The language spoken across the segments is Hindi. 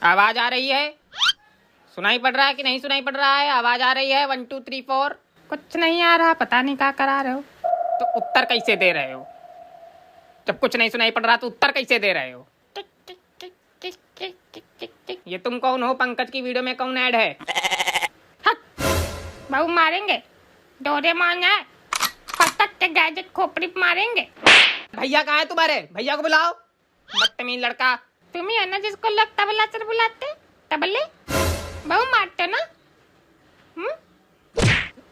आवाज आ रही है? सुनाई पड़ रहा है कि नहीं सुनाई पड़ रहा है? आवाज आ रही है? 1 2 3 4। कुछ नहीं आ रहा, पता नहीं क्या करा रहे हो। तो उत्तर कैसे दे रहे हो? जब कुछ नहीं सुनाई पड़ रहा तो उत्तर कैसे दे रहे हो? ये तुम कौन हो? पंकज की वीडियो में कौन ऐड है? बहु मारेंगे, डोरेमोन है, पतक के गैजेट खोपड़ी मारेंगे। भैया कहाँ है तुम्हारे? भैया को बुलाओ। बदतमीज लड़का। तुम ही है ना जिसको लोग तबला सर बुलाते? तबले बहु मारते ना?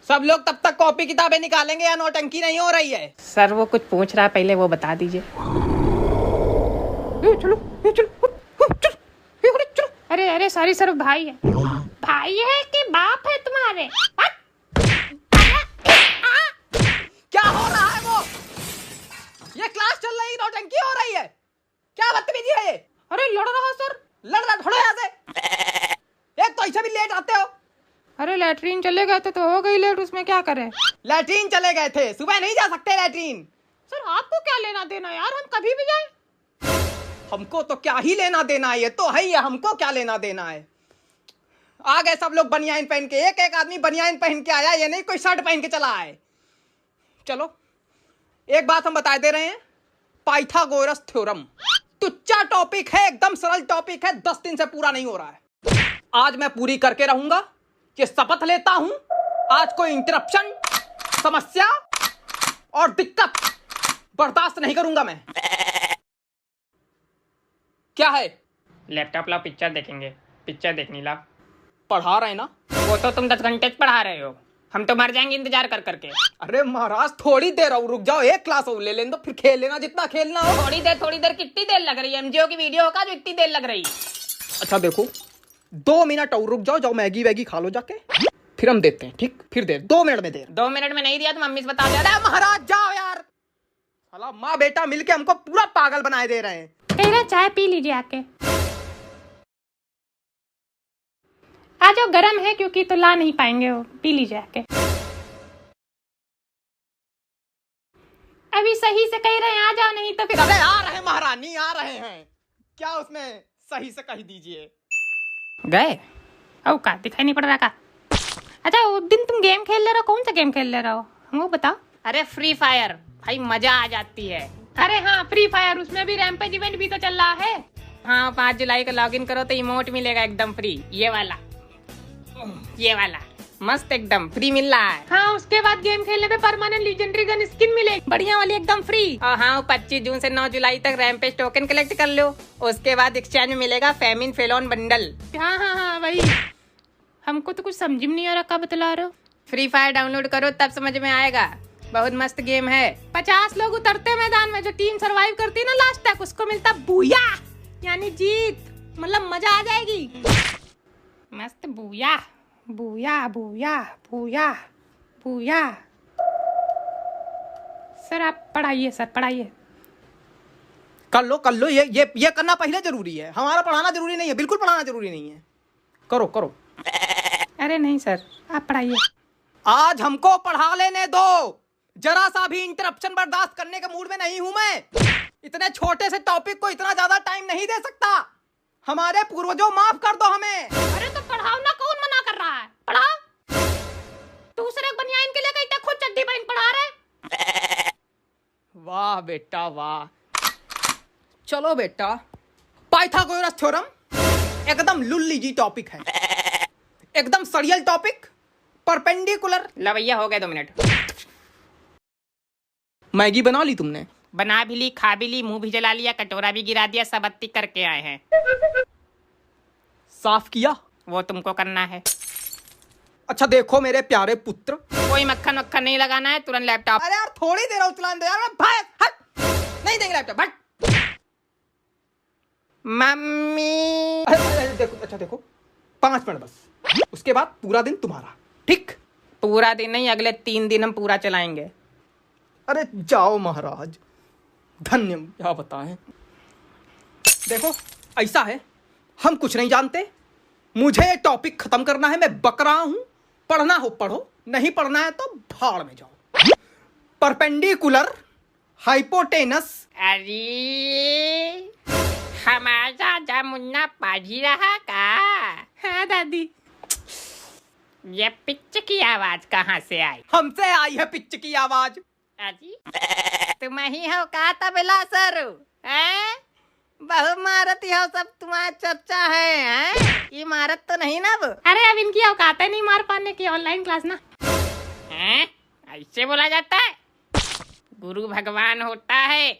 सब लोग तब तक कॉपी किताबें निकालेंगे या नौटंकी नहीं हो रही है? सर वो कुछ पूछ रहा है, पहले वो बता दीजिए। चलो चलो। अरे अरे सॉरी सर, भाई है। भाई है कि बाप है तुम्हारे? क्या हो रहा है? वो ये क्लास चल रही, नौटंकी हो रही है, क्या बदतमीजी है ये? अरे लड़ रहा सर। लड़ रहा, थोड़ा यहाँ से। एक तो ऐसे भी लेट आते हो। अरे लैट्रीन चले गए थे तो हो गई लेट, उसमें क्या करें? लैट्रीन चले गए थे, सुबह नहीं जा सकते लैट्रीन। सर आपको क्या लेना देना यार, हम कभी भी जाए। हमको तो क्या ही लेना देना है, ये तो है ही, हमको क्या लेना देना है। आ गए सब लोग बनियान पहन के, एक एक आदमी बनियान पहन के आया, ये नहीं कोई शर्ट पहन के चला है। चलो एक बात हम बता दे रहे हैं, पाइथागोरस थ्योरम तुच्चा टॉपिक है, एकदम सरल टॉपिक है, 10 दिन से पूरा नहीं हो रहा है। आज मैं पूरी करके रहूंगा, ये शपथ लेता हूं। आज कोई इंटरप्शन, समस्या और दिक्कत बर्दाश्त नहीं करूंगा मैं। क्या है? लैपटॉप लाओ, पिक्चर देखेंगे। पिक्चर देखनी ला। पढ़ा रहे ना? वो तो तुम 10 घंटे पढ़ा रहे हो, हम तो मर जाएंगे इंतजार कर करके। अरे महाराज थोड़ी देर और रुक जाओ, एक क्लास और ले लें तो फिर खेल लेना जितना खेलना हो। थोड़ी देर कितनी देर लग रही है? एमजीओ की वीडियो का जो इतनी देर लग रही। अच्छा देखो, 2 मिनट और रुक जाओ, मैगी वैगी खा लो जाके, फिर हम देते हैं। ठीक, फिर दे 2 मिनट में दे। 2 मिनट में नहीं दिया तो मम्मी से बता दे। अरे महाराज जाओ यार, साला माँ बेटा मिलके हमको पूरा पागल बनाए दे रहे हैं। तेरा चाय पी लीजिए आके। आ जाओ, गरम है क्योंकि तो ला नहीं पाएंगे, वो पी लीजिए आके। अभी सही से कह रहे हैं, आ जाओ नहीं तो फिर। अरे आ रहे हैं महारानी, आ रहे हैं, क्या उसमें सही से कह दीजिए। गए? ओ का दिखाई नहीं पड़ रहा का? अच्छा उस दिन तुम गेम खेल ले रहे हो, कौन सा गेम खेल ले रहे हो हमको बताओ। अरे फ्री फायर भाई, मजा आ जाती है। अरे हाँ फ्री फायर, उसमें भी रैंपेज इवेंट भी तो चल रहा है। हाँ 5 जुलाई को लॉगिन करो तो इमोट मिलेगा एकदम फ्री, ये वाला मस्त एकदम फ्री मिल रहा है। हाँ उसके बाद गेम खेलने पे परमानेंट लीजेंडरी गन स्किन मिलेगी, बढ़िया वाली एकदम फ्री। और हाँ 25 जून से 9 जुलाई तक रैंपेज टोकन कलेक्ट कर लो, उसके बाद एक्सचेंज में मिलेगा फेमिन फेलोन बंडल। हाँ वही। हमको तो कुछ समझ में नहीं आ रहा, क्या बतला रहे हो? फ्री फायर डाउनलोड करो तब समझ में आएगा, बहुत मस्त गेम है। 50 लोग उतरते मैदान में, जो टीम सरवाइव करती है ना लास्ट तक, उसको मिलता बूया, यानी जीत, मतलब मजा आ जाएगी। मस्त booyah booyah booyah booyah booyah. Sir आप पढ़ाइए, सर पढ़ाइए। कर लो, ये करना पहले जरूरी है, हमारा पढ़ाना जरूरी नहीं है, बिल्कुल पढ़ाना जरूरी नहीं है। करो। अरे नहीं सर आप पढ़ाइए। आज हमको पढ़ा लेने दो, जरा सा भी इंटरप्शन बर्दाश्त करने के मूड में नहीं हूं मैं। इतने छोटे से टॉपिक को इतना ज्यादा टाइम नहीं दे सकता, हमारे पूर्वजों माफ कर दो हमें। अरे तो पढ़ाओ ना, कौन मना कर रहा है? पढ़ाओ। दूसरे बनियान के लिए कहीं खुद चड्डी पहन पढ़ा रहे। वाह बेटा वाह। चलो बेटा, पाइथागोरस थ्योरम एकदम लुल्ली जी टॉपिक है, एकदम सरियल टॉपिक, परपेंडिकुलर। लवैया हो गए 2 मिनट। मैगी बना ली तुमने? बना भी ली, खा भी ली, मुंह भी जला लिया, कटोरा भी गिरा दिया, सब अत्ती करके आए हैं। साफ किया? वो तुमको करना है। अच्छा देखो मेरे प्यारे पुत्र, कोई मक्खन नहीं लगाना है, तुरंत लैपटॉप। अरे यार थोड़ी देर और चलाने दो यार, भाई हट, नहीं देंगे लैपटॉप, हट। मम्मी देखो, अच्छा देखो 5 मिनट बस, उसके बाद पूरा दिन तुम्हारा। ठीक? पूरा दिन नहीं, अगले 3 दिन हम पूरा चलाएंगे। अरे जाओ महाराज, धन्य क्या बताएं। देखो ऐसा है, हम कुछ नहीं जानते, मुझे टॉपिक खत्म करना है, मैं बक रहा हूं। पढ़ना हो पढ़ो, नहीं पढ़ना है तो भाड़ में जाओ। परपेंडिकुलर, हाइपोटेनस, अरे हमारा जमुना पढ़ी रहा का? हाँ दादी। ये पिच की आवाज कहाँ से आई? हमसे आई है पिच की आवाज। अजी तुम ही हो का तबला सर? हैं? बहुमारती हो सब, तुम्हारा चर्चा है? इमारत तो नहीं ना अब? अरे अब इनकी औकात है नहीं मार पाने की, ऑनलाइन क्लास ना। हैं? ऐसे बोला जाता है? गुरु भगवान होता है,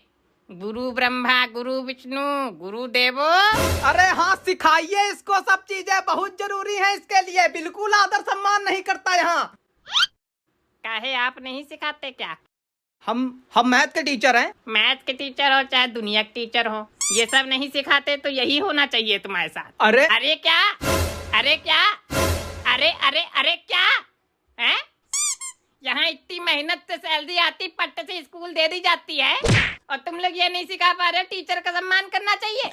गुरु ब्रह्मा, गुरु विष्णु, गुरु देवो। अरे हाँ, सिखाइए इसको, सब चीजें बहुत जरूरी है इसके लिए। बिल्कुल आदर सम्मान नहीं करता यहाँ। काहे आप नहीं सिखाते क्या? हम मैथ के टीचर हैं। मैथ के टीचर हो चाहे दुनिया के टीचर हो, ये सब नहीं सिखाते तो यही होना चाहिए तुम्हारे साथ। अरे अरे क्या? अरे क्या? अरे अरे अरे क्या है? यहाँ इतनी मेहनत से सैलरी आती, पट्टे से स्कूल दे दी जाती है और तुम लोग ये नहीं सिखा पा रहे हो। टीचर का सम्मान करना चाहिए।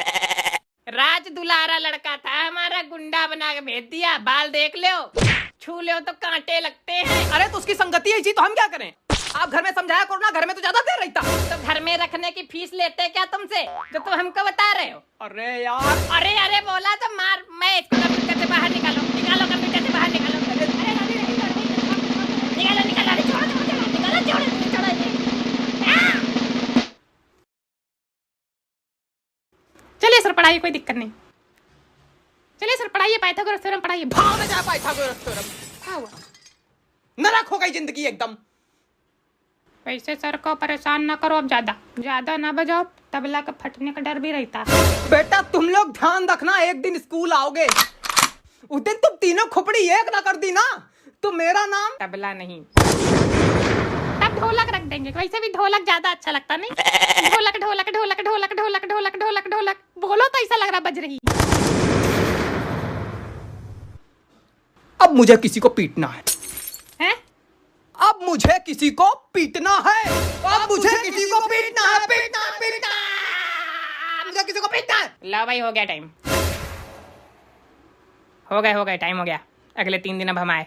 राज दुलारा लड़का था हमारा, गुंडा बना के भेज दिया। बाल देख लो, छू लो तो कांटे लगते हैं। अरे तो उसकी संगति ऐसी, तो हम क्या करें? आप घर में समझाया करो ना, घर में तो ज्यादा देर रहता। तो घर में रखने की फीस लेते क्या तुमसे, जो तुम हमको बता रहे हो? अरे यार, अरे अरे बोला तो मार। मैं इसको कंप्यूटर से बाहर निकालो, निकालो कंप्यूटर से बाहर निकालो। निकालो निकालो, अरे छोड़ो छोड़ो, निकालो छोड़ो छोड़ो। चलिए सर पढ़ाइए, कोई दिक्कत नहीं। चलिए सर पढ़ाइए, पाइथागोरस थ्योरम पढ़ाइए। भाव में जाए पाइथागोरस थ्योरम। नरक हो गई जिंदगी एकदम। वैसे सर को परेशान ना करो, अब ज्यादा ना बजाओ, तबला का फटने का डर भी रहता। बेटा तुम लोग ध्यान रखना, एक दिन स्कूल आओगे उस दिन तुम तीनों खोपड़ी एक ना कर दी ना, तो मेरा नाम तबला नहीं, तब ढोलक रख देंगे। वैसे भी ढोलक ज्यादा अच्छा लगता नहीं? ढोलक ढोलक ढोलक ढोलक ढोलक ढोलक ढोलक ढोलक बोलो तो ऐसा लग रहा बज रही। अब मुझे किसी को पीटना है। अब मुझे किसी को पीटना है। अब मुझे किसी को पीटना है। पीटना मुझे किसी को पीटना है। लो भाई, हो गया टाइम, हो गया टाइम हो गया। अगले 3 दिन अब हम आए।